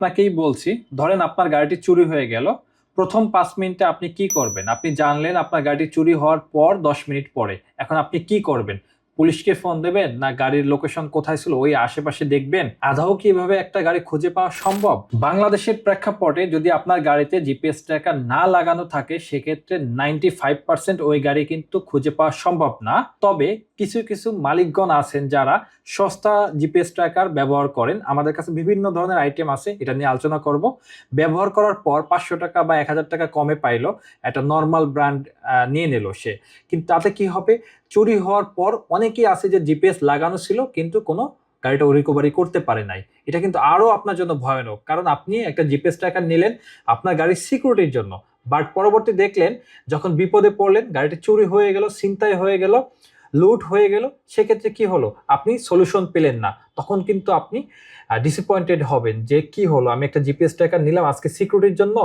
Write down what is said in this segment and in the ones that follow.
আপনাকেই বলছি, ধরেন আপনার গাড়িটি চুরি হয়ে গেল। প্রথম 5 মিনিটে আপনি কি করবেন? আপনি জানলেন আপনার গাড়ি চুরি হওয়ার পর 10 মিনিট পরে। এখন আপনি কি করবেন? পুলিশকে ফোন দেবেন, না গাড়ির লোকেশন কোথায় ছিল ওই আশেপাশে দেখবেন? আদৌ কি এভাবে একটা গাড়ি খুঁজে পাওয়া সম্ভব? বাংলাদেশের প্রেক্ষাপটে যদি আপনার গাড়িতে জিপিএস ট্র্যাকার না লাগানো থাকে, সেক্ষেত্রে 95% ওই গাড়ি কিন্তু খুঁজে পাওয়া সম্ভব না। তবে কিছু কিছু মালিকগণ আছেন যারা সস্তা জিপিএস ট্র্যাকার ব্যবহার করেন। আমাদের কাছে বিভিন্ন ধরনের আইটেম আছে, এটা নিয়ে আলোচনা করব। ব্যবহার করার পর 500 টাকা বা 1000 টাকা কমে পাইলো, একটা নর্মাল ব্র্যান্ড নিয়ে নিল সে। কিন্তু তাতে কি হবে? চুরি হওয়ার পর অনেকেই আছে যে জিপিএস লাগানো ছিল কিন্তু কোনো গাড়িটা রিকভারি করতে পারে নাই। এটা কিন্তু আরো আপনার জন্য ভয়ানক, কারণ আপনি একটা জিপিএস ট্র্যাকার নিলেন আপনার গাড়ির সিকিউরিটির জন্য, বাট পরবর্তী দেখলেন যখন বিপদে পড়লেন, গাড়িটা চুরি হয়ে গেল, ছিনতাই হয়ে গেল, লুট হয়ে গেল, সেক্ষেত্রে কি হলো? আপনি সলিউশন পেলেন না। তখন কিন্তু আপনি ডিসঅ্যাপয়েন্টেড হবেন যে কি হলো, আমি একটা জিপিএস ট্র্যাকার নিলাম আজকে সিকিউরিটির জন্য,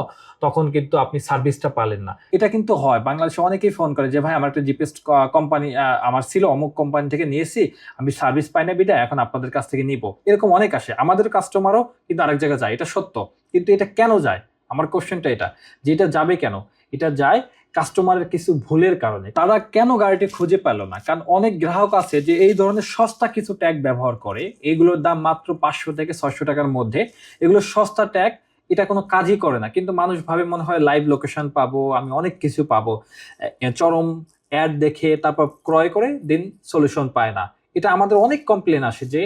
তখন কিন্তু আপনি সার্ভিসটা পালেন না। এটা কিন্তু হয়, বাংলাদেশে অনেকেই ফোন করে যে ভাই আমার একটা জিপিএস কোম্পানি আমার ছিল, অমুক কোম্পানি থেকে নিয়েছি, আমি সার্ভিস পাই না বিদায় এখন আপনাদের কাছ থেকে নিব। এরকম অনেক আসে, আমাদের কাস্টমারও কিন্তু আরেক জায়গায় যায়, এটা সত্য। কিন্তু এটা কেন যায়? আমার কোশ্চেনটা এটা, যে এটা যাবে কেন? এটা যায় কাস্টমারের কিছু ভুলের কারণে। তারা কেন গাড়িটি খুঁজে পেল না? কারণ অনেক গ্রাহক আছে যে এই ধরনের সস্তা কিছু ট্যাগ ব্যবহার করে, এগুলোর দাম মাত্র 500 থেকে 600 টাকার মধ্যে। এগুলো সস্তা ট্যাগ, এটা কোনো কাজই করে না, কিন্তু মানুষ ভাবে মনে হয় লাইভ লোকেশন পাবো, আমি অনেক কিছু পাবো, চরম অ্যাড দেখে তারপর ক্রয় করে দিন, সলিউশন পায় না। এটা আমাদের অনেক কমপ্লেন আসে যে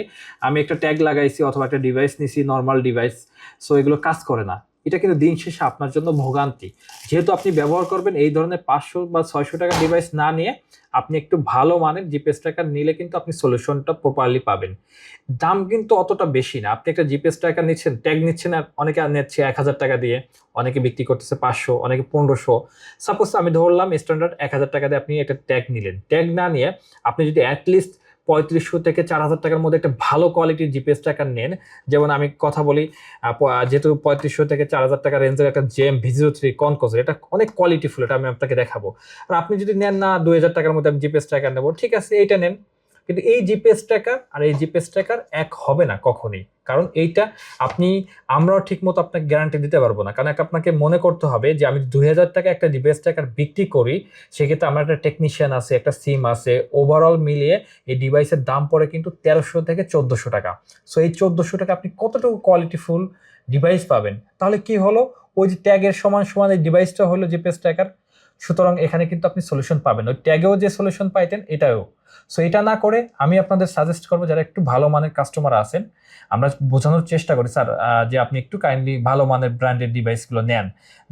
আমি একটা ট্যাগ লাগাইছি অথবা একটা ডিভাইস নিছি, নর্মাল ডিভাইস, সো এগুলো কাজ করে না। এটা কিন্তু দিন শেষে আপনার জন্য ভোগান্তি। যেহেতু আপনি ব্যবহার করবেন এই ধরনের 500 বা 600 টাকার ডিভাইস না নিয়ে আপনি একটু ভালো মানের জিপিএস ট্র্যাকার নিলে কিন্তু আপনি সলিউশনটা প্রপারলি পাবেন। দাম কিন্তু অতটা বেশি না। আপনি একটা জিপিএস ট্র্যাকার নিচ্ছেন, ট্যাগ নিচ্ছেন, আর অনেকে নিচ্ছে 1000 টাকা দিয়ে, অনেকে বিক্রি করতেছে 500, অনেকে 1500। সাপোজ আমি ধরলাম স্ট্যান্ডার্ড 1000 টাকা দিয়ে আপনি একটা ট্যাগ নিলেন। ট্যাগ না নিয়ে আপনি যদি অ্যাটলিস্ট 3500 থেকে 4000 টাকার মধ্যে একটা ভালো কোয়ালিটির জিপিএস ট্র্যাকার নেন, যেমন আমি কথা বলি, যেহেতু 3500 থেকে 4000 টাকা রেঞ্জের একটা জেম VG03 কনকোজ, এটা অনেক কোয়ালিটিফুল, এটা আমি আপনাকে দেখাবো। আর আপনি যদি নেন না 2000 টাকার মধ্যে আমি জিপিএস ট্র্যাকার নেবো, ঠিক আছে এইটা নেন। কিন্তু এই জিপিএস ট্র্যাকার আর এই জিপিএস ট্র্যাকার এক হবে না কখনোই, কারণ এইটা আপনি, আমরাও ঠিক মতো আপনাকে গ্যারান্টি দিতে পারবো না। কারণ আপনাকে মনে করতে হবে যে আমি 2000 টাকা একটা জিপিএস ট্র্যাকার বিক্রি করি, সেক্ষেত্রে আমার একটা টেকনিশিয়ান আছে, একটা সিম আছে, ওভারঅল মিলিয়ে এই ডিভাইসের দাম পড়ে কিন্তু 1300 থেকে 1400 টাকা। সো এই 1400 টাকা আপনি কতটুকু কোয়ালিটিফুল ডিভাইস পাবেন? তাহলে কি হলো, ওই যে ট্যাগের সমান সমান এই ডিভাইসটা হলো জিপিএস ট্র্যাকার। সুতরাং এখানে কিন্তু আপনি সলিউশন পাবেন, ওই ট্যাগেও যে সলিউশন পাইতেন এটাও। সো এটা না করে আমি আপনাদের সাজেস্ট করবো, যারা একটু ভালো মানের কাস্টমার আছেন, আমরা বোঝানোর চেষ্টা করি স্যার যে আপনি একটু কাইন্ডলি ভালো মানের ব্র্যান্ডেড ডিভাইসগুলো নেন,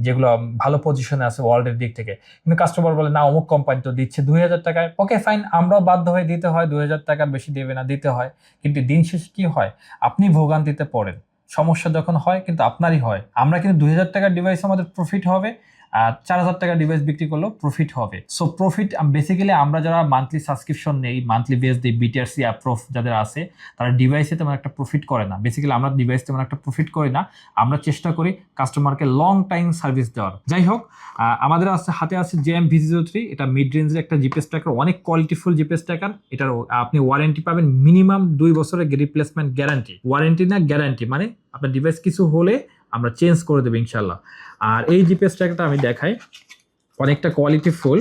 যেগুলো ভালো পজিশনে আছে ওয়ার্ল্ডের দিক থেকে। কিন্তু কাস্টমার বলে না অমুক কোম্পানি তো দিচ্ছে 2000 টাকায়, ওকে ফাইন, আমরাও বাধ্য হয়ে দিতে হয়, 2000 টাকার বেশি দেবে না, দিতে হয়। কিন্তু দিন শেষে কি হয়, আপনি ভোগান্তিতে পড়েন। সমস্যা যখন হয় কিন্তু আপনারই হয়। আমরা কিন্তু 2000 টাকার ডিভাইস আমাদের প্রফিট হবে, আর 4000 টাকার ডিভাইস বিক্রি করলেও প্রফিট হবে। সো প্রফিট বেসিক্যালি আমরা যারা মান্থলি সাবস্ক্রিপশন নেই, মান্থলি বেস দিই, বিটিআরসি অ্যাপ্রুভ যাদের আছে, তারা ডিভাইসে তেমন একটা প্রফিট করে না। বেসিক্যালি আমরা ডিভাইস তেমন একটা প্রফিট করি না, আমরা চেষ্টা করি কাস্টমারকে লং টাইম সার্ভিস দেওয়ার। যাই হোক, আমাদের হাতে আছে জেএম VG03, এটা মিড রেঞ্জের একটা জিপিএস ট্র্যাকার, অনেক কোয়ালিটিফুল জিপিএস ট্র্যাকার। এটার আপনি ওয়ারেন্টি পাবেন মিনিমাম 2 বছরের রিপ্লেসমেন্ট গ্যারান্টি। ওয়ারেন্টি না গ্যারান্টি, মানে আপনার ডিভাইস কিছু হলে আমরা চেঞ্জ করে দেবো ইনশাল্লাহ। আর এই জিপিএস ট্র্যাকারটা আমি দেখাই, অনেকটা কোয়ালিটিফুল।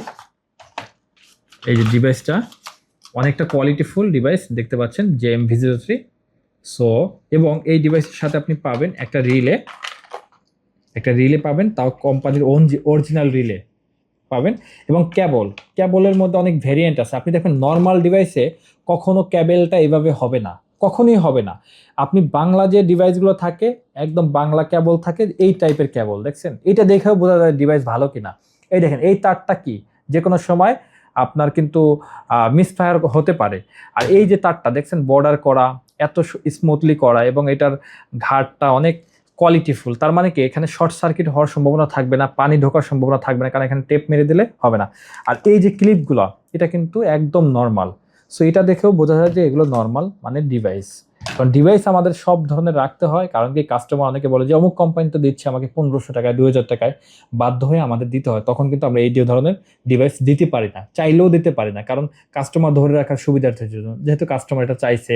এই যে ডিভাইসটা অনেকটা কোয়ালিটিফুল ডিভাইস, দেখতে পাচ্ছেন জেএম VG03। সো এবং এই ডিভাইসের সাথে আপনি পাবেন একটা রিলে পাবেন, তাও কোম্পানির অরিজিনাল রিলে পাবেন, এবং ক্যাবলের মধ্যে অনেক ভেরিয়েন্ট আছে। আপনি দেখবেন নর্মাল ডিভাইসে কখনো ক্যাবেলটা এভাবে হবে না, কখনোই হবে না। আপনি বাংলা যে ডিভাইসগুলো থাকে, একদম বাংলা ক্যাবল থাকে, এই টাইপের ক্যাবল দেখছেন, এটা দেখেও বোঝা যায় ডিভাইস ভালো কিনা। এই দেখেন এই তারটা কি, যে কোনো সময় আপনার কিন্তু মিসফায়ার হতে পারে। আর এই যে তারটা দেখছেন বর্ডার করা, এত স্মুথলি করা, এবং এটার ঘাটটা অনেক কোয়ালিটিফুল। তার মানে কি, এখানে শর্ট সার্কিট হওয়ার সম্ভাবনা থাকবে না, পানি ঢোকার সম্ভাবনা থাকবে না, কারণ এখানে টেপ মেরে দিলে হবে না। আর এই যে ক্লিপগুলো, এটা কিন্তু একদম নর্মাল। সো এটা দেখেও বোঝা যায় যে এগুলো নর্মাল মানে ডিভাইস। কারণ ডিভাইস আমাদের সব ধরনের রাখতে হয়, কারণ কি কাস্টমার অনেকে বলে যে অমুক কোম্পানি তো দিচ্ছে আমাকে 1500 টাকায় 2000 টাকায়, বাধ্য হয়ে আমাদের দিতে হয়। তখন কিন্তু আমরা এই ধরনের ডিভাইস দিতে পারি না, চাইলেও দিতে পারি না, কারণ কাস্টমার ধরে রাখার সুবিধার্থের জন্য। যেহেতু কাস্টমার এটা চাইছে,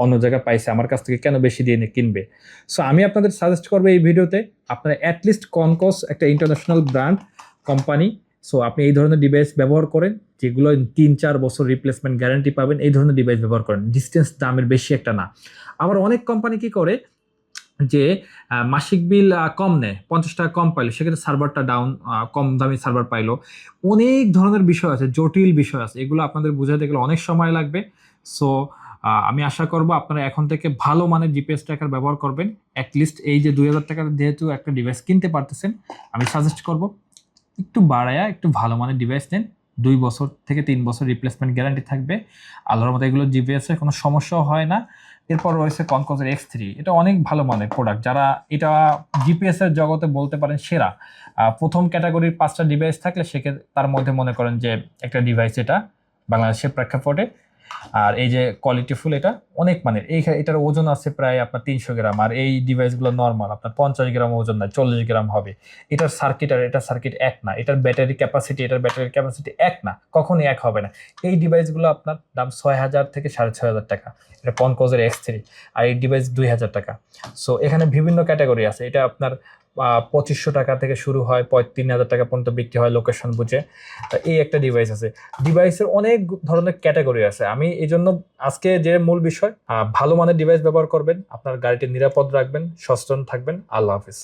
অন্য জায়গায় পাইছে, আমার কাছ থেকে কেন বেশি দিয়ে কিনবে। সো আমি আপনাদের সাজেস্ট করবো এই ভিডিওতে আপনারা অ্যাটলিস্ট কনকস একটা ইন্টারন্যাশনাল ব্র্যান্ড কোম্পানি, সো আপনি এই ধরনের ডিভাইস ব্যবহার করেন, যেগুলো 3-4 বছর রিপ্লেসমেন্ট গ্যারান্টি পাবেন, এই ধরনের ডিভাইস ব্যবহার করেন। ডিস্টেন্স দামের বেশি একটা না। আবার অনেক কোম্পানি কি করে যে মাসিক বিল কম নেয়, 50 টাকা কম পাইলো, সেক্ষেত্রে সার্ভারটা ডাউন, কম দামি সার্ভার পাইলো। অনেক ধরনের বিষয় আছে, জটিল বিষয় আছে, এগুলো আপনাদের বুঝাতে গেলে অনেক সময় লাগবে। সো আমি আশা করব আপনারা এখন থেকে ভালো মানের জিপিএস ট্র্যাকার ব্যবহার করবেন। অ্যাটলিস্ট এই যে 2000 টাকার যেহেতু একটা ডিভাইস কিনতে পারতেছেন, আমি সাজেস্ট করব একটু বাড়ায়া একটু ভালো মানের ডিভাইস নেন। 2 বছর থেকে 3 বছর রিপ্লেসমেন্ট গ্যারান্টি থাকবে। আল্লাহর মতো এগুলো জিপিএস এর কোনো সমস্যাও হয় না। এরপর রয়েছে কনকসের X3, এটা অনেক ভালো মানের প্রোডাক্ট, যারা এটা জিপিএস এর জগতে বলতে পারেন সেরা। প্রথম ক্যাটাগরির 5টা ডিভাইস থাকলে সেক্ষেত্রে তার মধ্যে মনে করেন যে একটা ডিভাইস এটা বাংলাদেশের প্রেক্ষাপটে। আর এই যে কোয়ালিটি ফুল, এটা অনেক মানের। এটার ওজন আছে প্রায় আপনার 300 গ্রাম, আর এই ডিভাইসগুলো নর্মাল আপনার 50 গ্রাম ওজন না, 40 গ্রাম হবে। এটার সার্কিট আর এটার সার্কিট এক না, এটার ব্যাটারি ক্যাপাসিটি এক না, কখনই এক হবে না। এই ডিভাইসগুলো আপনার দাম 6000 থেকে 6500 টাকা। এটা কনকসের X3, আর এই ডিভাইস 2000 টাকা। সো এখানে বিভিন্ন ক্যাটাগরি আছে, এটা আপনার 2500 টাকা থেকে শুরু হয়, 3000 টাকা পর্যন্ত বিক্রি হয় লোকেশন বুঝে। এই একটা ডিভাইস আছে। ডিভাইসের অনেক ধরনের ক্যাটাগরি আছে। আমি এই জন্য আজকে যে মূল বিষয়, ভালো মানের ডিভাইস ব্যবহার করবেন, আপনার গাড়িটি নিরাপদ রাখবেন, সচেতন থাকবেন। আল্লাহ হাফিজ।